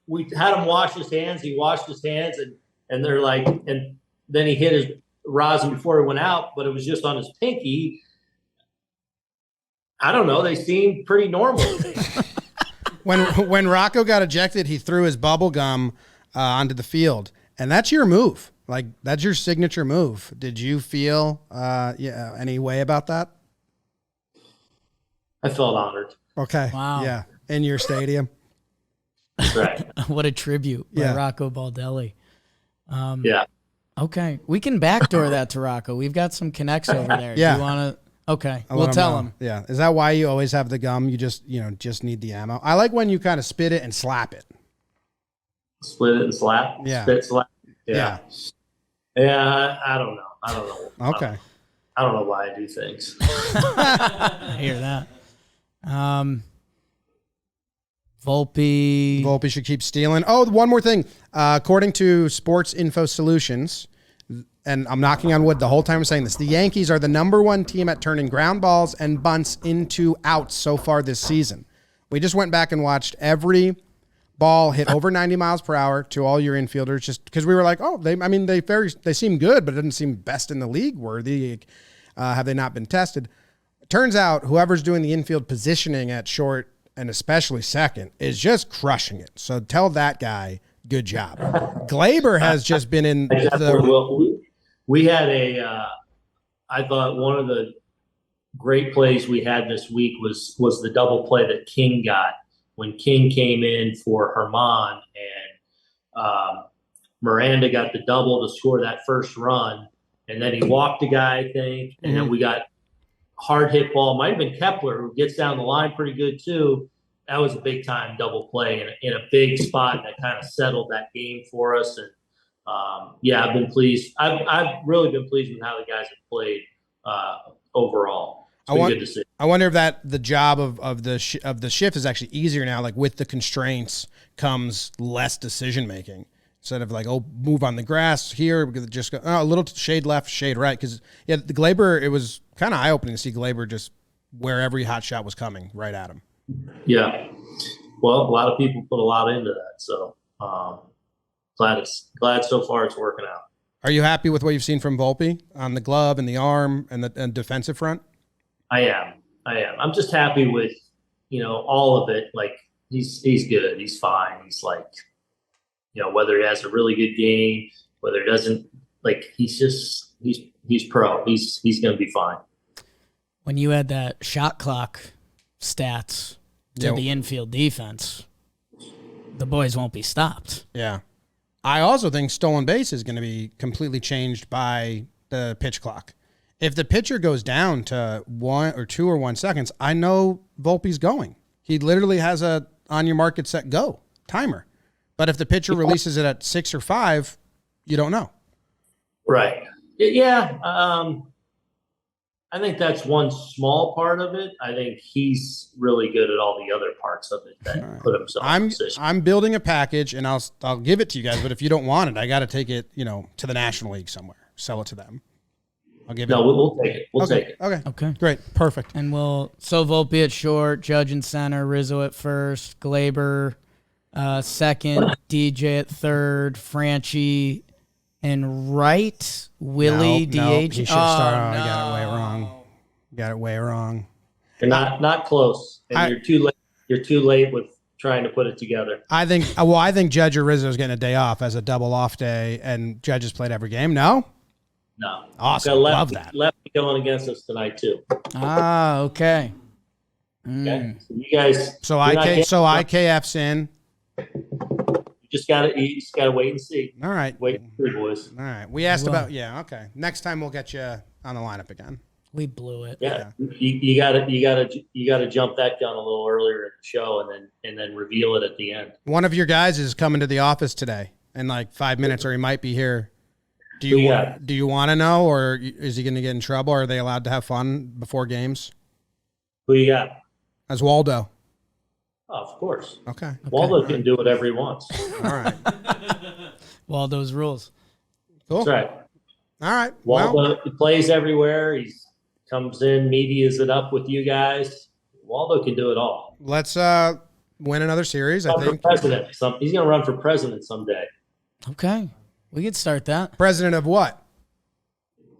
we had him wash his hands. He washed his hands, and they're like, and then he hit his rosin before he went out, but it was just on his pinky. I don't know. They seemed pretty normal to me. When Rocco got ejected, he threw his bubble gum onto the field, and that's your move. Like, that's your signature move. Did you feel any way about that? I felt honored. Okay. Wow. Yeah. In your stadium. That's right. What a tribute by Rocco Baldelli. Yeah. Okay. We can backdoor that to Rocco. We've got some connects over there. Yeah. Do you want to? Okay. I'll We'll let tell know. him. Yeah. Is that why you always have the gum? You just need the ammo. I like when you kind of spit it and slap it. Split it and slap. Yeah. Spit, slap. Yeah. Yeah. I don't know. Okay. I don't know why I do things. I hear that. Volpe should keep stealing. Oh, one more thing. According to Sports Info Solutions, and I'm knocking on wood the whole time I'm saying this, the Yankees are the #1 team at turning ground balls and bunts into outs so far this season. We just went back and watched every ball hit over 90 miles per hour to all your infielders, just because we were like, oh, they seem good, but it doesn't seem best in the league worthy. Have they not been tested? It turns out whoever's doing the infield positioning at short and especially second is just crushing it. So tell that guy, good job. Glaber has just been in we had I thought one of the great plays we had this week was the double play that King got when King came in for Herman, and Miranda got the double to score that first run, and then he walked the guy, I think, and then we got hard hit ball. Might have been Kepler, who gets down the line pretty good too. That was a big time double play in a big spot that kind of settled that game for us. And I've been pleased. I've really been pleased with how the guys have played overall. It's been good to see. I wonder if the job of the shift is actually easier now. Like, with the constraints comes less decision making. Instead of like, move on the grass here, just go a little shade left, shade right. Because the Glaber, it was kind of eye opening to see Glaber just where every hot shot was coming right at him. Yeah, well, a lot of people put a lot into that, so glad so far it's working out. Are you happy with what you've seen from Volpe on the glove and the arm and the defensive front? I am. I'm just happy with all of it. Like, he's good. He's fine. He's like, whether he has a really good game, whether he doesn't, like, he's pro. He's going to be fine. When you had that shot clock stats to the infield defense, the boys won't be stopped. Yeah. I also think stolen base is going to be completely changed by the pitch clock. If the pitcher goes down to 1 or 2 or 1 seconds, I know Volpe's going. He literally has a on your mark, get set, go timer. But if the pitcher releases it at 6 or 5, you don't know. Right. Yeah. I think that's one small part of it. I think he's really good at all the other parts of it that put himself in position. I'm building a package, and I'll give it to you guys. But if you don't want it, I got to take it, to the National League somewhere. Sell it to them. I'll give it. No, we'll take it. We'll take it. Okay. Great. Perfect. And Volpe at short, Judge in center, Rizzo at first, Glaber second, DJ at third, Franchi and right, Willie DH. He should start. I got it way wrong. Got it way wrong. You're not close, and you're too late. You're too late with trying to put it together. I think Judge or Rizzo is getting a day off as a double off day, and Judge has played every game. No. Awesome. Love that. Lefty going against us tonight too. Okay. Okay. So you guys. So IKF's in. You just gotta wait and see. All right. Wait and see, boys. All right. We asked about, okay. Next time we'll get you on the lineup again. We blew it. Yeah. You gotta jump that gun a little earlier in the show and then reveal it at the end. One of your guys is coming to the office today in like 5 minutes, or he might be here. Do you want to know, or is he going to get in trouble? Or are they allowed to have fun before games? Who you got? As Waldo. Oh, of course. Okay. Waldo can do whatever he wants. All right. Waldo's rules. Cool. That's right. All right. Waldo plays everywhere. He comes in, medias it up with you guys. Waldo can do it all. Let's win another series, I think. President. He's going to run for president someday. Okay. We could start that. President of what?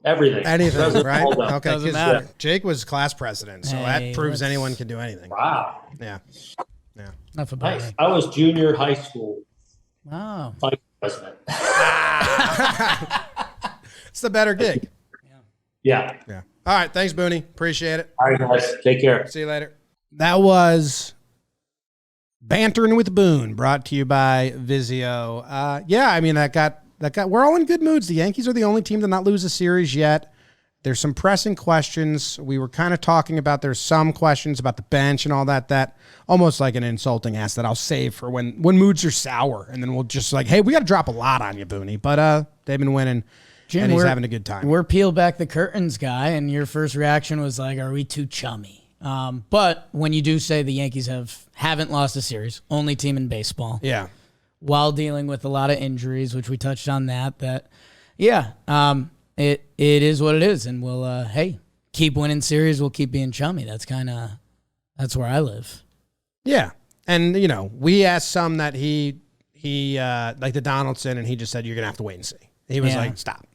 Everything. Anything, President right? Waldo. Okay, Doesn't 'cause matter. Jake was class president, so Hey, that proves let's- anyone can do anything. Wow. Yeah. Enough about it. I was junior high school Wow. vice president. It's the better gig. Yeah. Yeah. All right. Thanks, Booney. Appreciate it. All right, guys. Take care. See you later. That was Bantering with Boone, brought to you by Vizio. Yeah, I mean, that got. We're all in good moods. The Yankees are the only team to not lose a series yet. There's some pressing questions. We were kind of talking about, there's some questions about the bench and all that almost like an insulting ask that I'll save for when moods are sour. And then we'll just like, hey, we got to drop a lot on you, Booney. But they've been winning, Jim, and he's having a good time. We're peel back the curtains guy, and your first reaction was like, are we too chummy? But when you do say the Yankees haven't lost a series, only team in baseball. Yeah. While dealing with a lot of injuries, which we touched on it is what it is, and we'll keep winning series. We'll keep being chummy. That's where I live. Yeah, and we asked some that he like the Donaldson, and he just said you're gonna have to wait and see. He was like, stop.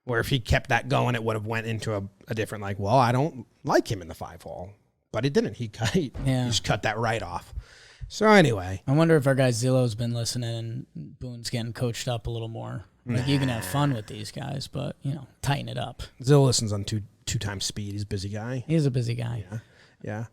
Where if he kept that going, it would have went into a different like. Well, I don't like him in the 5-hole, but he didn't. He just cut that right off. So anyway, I wonder if our guy Zillo's been listening and Boone's getting coached up a little more. Like you can have fun with these guys, but tighten it up. Zillow listens on two times speed. He's a busy guy. He is a busy guy. Yeah.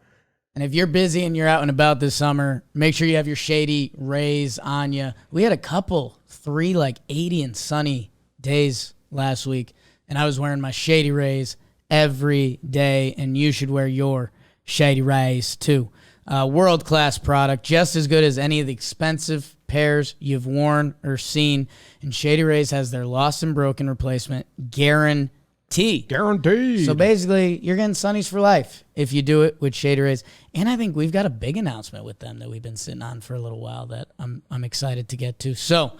And if you're busy and you're out and about this summer, make sure you have your Shady Rays on you. We had 3 like 80 and sunny days last week, and I was wearing my Shady Rays every day, and you should wear your Shady Rays too. World-class product, just as good as any of the expensive pairs you've worn or seen. And Shady Rays has their lost and broken replacement guarantee. So basically, you're getting sunnies for life if you do it with Shady Rays. And I think we've got a big announcement with them that we've been sitting on for a little while that I'm excited to get to. So,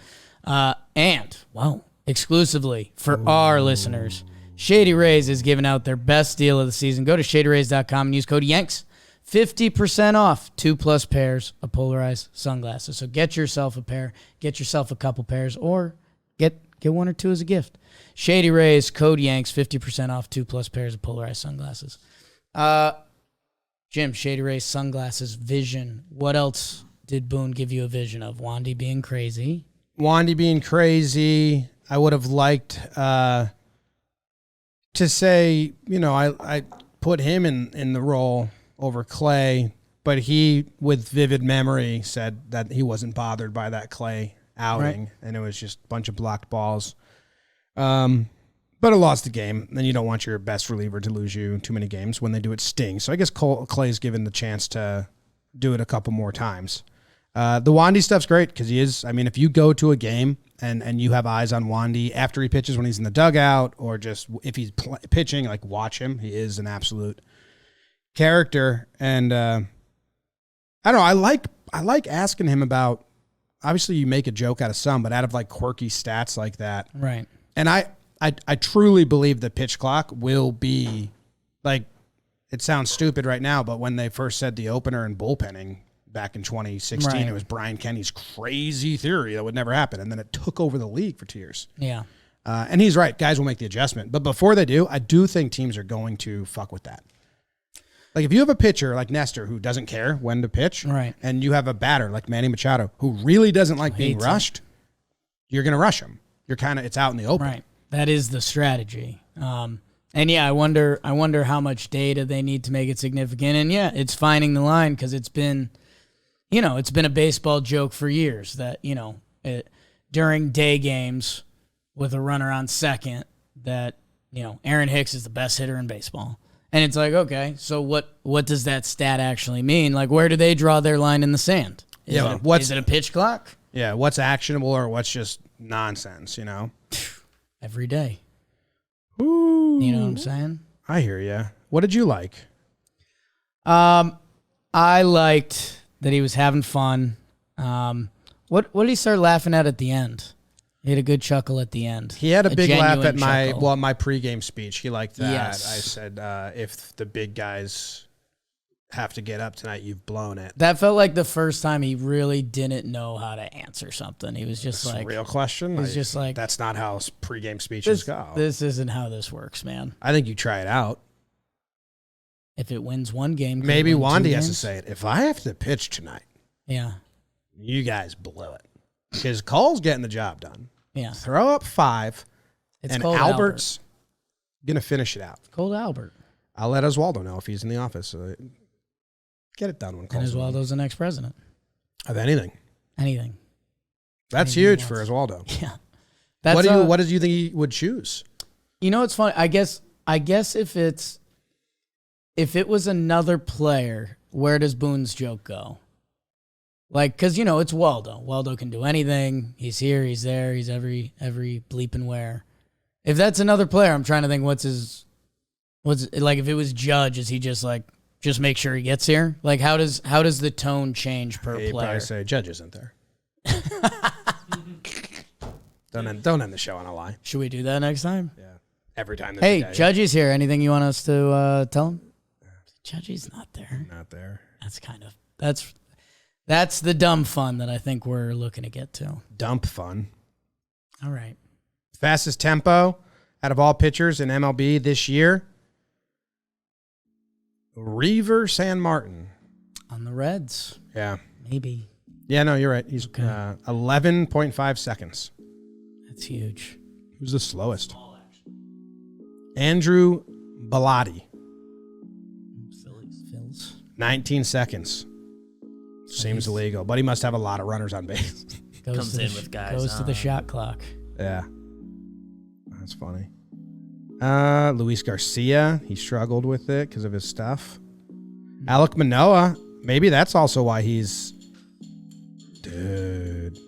exclusively for our listeners, Shady Rays is giving out their best deal of the season. Go to shadyrays.com and use code YANKS. 50% off 2+ pairs of polarized sunglasses. So get yourself a pair, get yourself a couple pairs, or get 1 or 2 as a gift. Shady Rays, code Yanks, 50% off 2+ pairs of polarized sunglasses. Jim, Shady Rays sunglasses vision. What else did Boone give you a vision of? Wandy being crazy. I would have liked to say, I put him in the role over Clay, but he, with vivid memory, said that he wasn't bothered by that Clay outing, and it was just a bunch of blocked balls. But it lost the game, and you don't want your best reliever to lose you too many games. When they do, it stings. So I guess Clay's given the chance to do it a couple more times. The Wandy stuff's great because he is, if you go to a game and you have eyes on Wandy after he pitches when he's in the dugout, or just if he's pitching, like watch him. He is an absolute character, and I don't know. I like asking him about. Obviously, you make a joke out of some, but out of like quirky stats like that, right? And I truly believe the pitch clock will be like. It sounds stupid right now, but when they first said the opener and bullpenning back in 2016, It was Brian Kenny's crazy theory that would never happen, and then it took over the league for 2 years. Yeah, and he's right. Guys will make the adjustment, but before they do, I do think teams are going to fuck with that. Like if you have a pitcher like Nestor who doesn't care when to pitch, right, and you have a batter like Manny Machado who really doesn't like being rushed, you're going to rush him. It's out in the open. Right. That is the strategy. And yeah, I wonder how much data they need to make it significant. And yeah, it's finding the line because it's been it's been a baseball joke for years that, during day games with a runner on second that, Aaron Hicks is the best hitter in baseball. And it's like, okay, so what does that stat actually mean? Like, where do they draw their line in the sand? Is it a pitch clock? Yeah, what's actionable or what's just nonsense, Every day. Ooh. You know what I'm saying? I hear you. What did you like? I liked that he was having fun. What did he start laughing at the end? He had a good chuckle at the end. He had a big laugh at chuckle. my pregame speech. He liked that. Yes. I said, if the big guys have to get up tonight, you've blown it. That felt like the first time he really didn't know how to answer something. He was just That's like, a real question. He was just like, that's not how pregame speeches go. This isn't how this works, man. I think you try it out. If it wins one game, maybe Wandy has to games? say it. If I have to pitch tonight, Yeah. you guys blew it. Because Cole's getting the job done. Yeah. Throw up 5, It's and called Albert's going to finish it out. Cold Albert. I'll let Oswaldo know if he's in the office. Get it done when And Cole's in. Oswaldo's the next president. Of anything. Anything. That's Anything huge he for wants. Oswaldo. Yeah. What do you think he would choose? It's funny. I guess if it was another player, where does Boone's joke go? Like, because, it's Waldo. Waldo can do anything. He's here. He's there. He's every bleeping where. If that's another player, I'm trying to think what's like, if it was Judge, is he just like, just make sure he gets here? Like, how does the tone change per He'd player? probably say, Judge isn't there. Don't end the show on a lie. Should we do that next time? Yeah. Every time. Hey, Judge is here. Anything you want us to tell him? Judge is not there. Not there. That's the dumb fun that I think we're looking to get to. Dump fun. All right. Fastest tempo out of all pitchers in MLB this year. Reaver San Martin. On the Reds. Yeah. Maybe. Yeah, no, you're right. He's 11.5 seconds. That's huge. Who's the slowest? Andrew Bellotti. Phil's. 19 seconds. Seems illegal, but he must have a lot of runners on base. Comes in with guys. Goes to the shot clock. Yeah. That's funny. Luis Garcia, he struggled with it because of his stuff. Alek Manoah, maybe that's also why he's... Dude.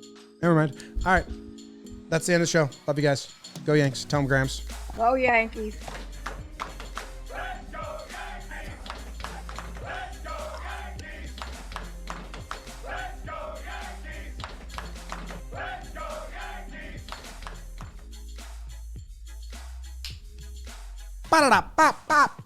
Never mind. All right. That's the end of the show. Love you guys. Go Yanks. Tell them Grams. Go Yankees. Ba-da-da-bop-bop.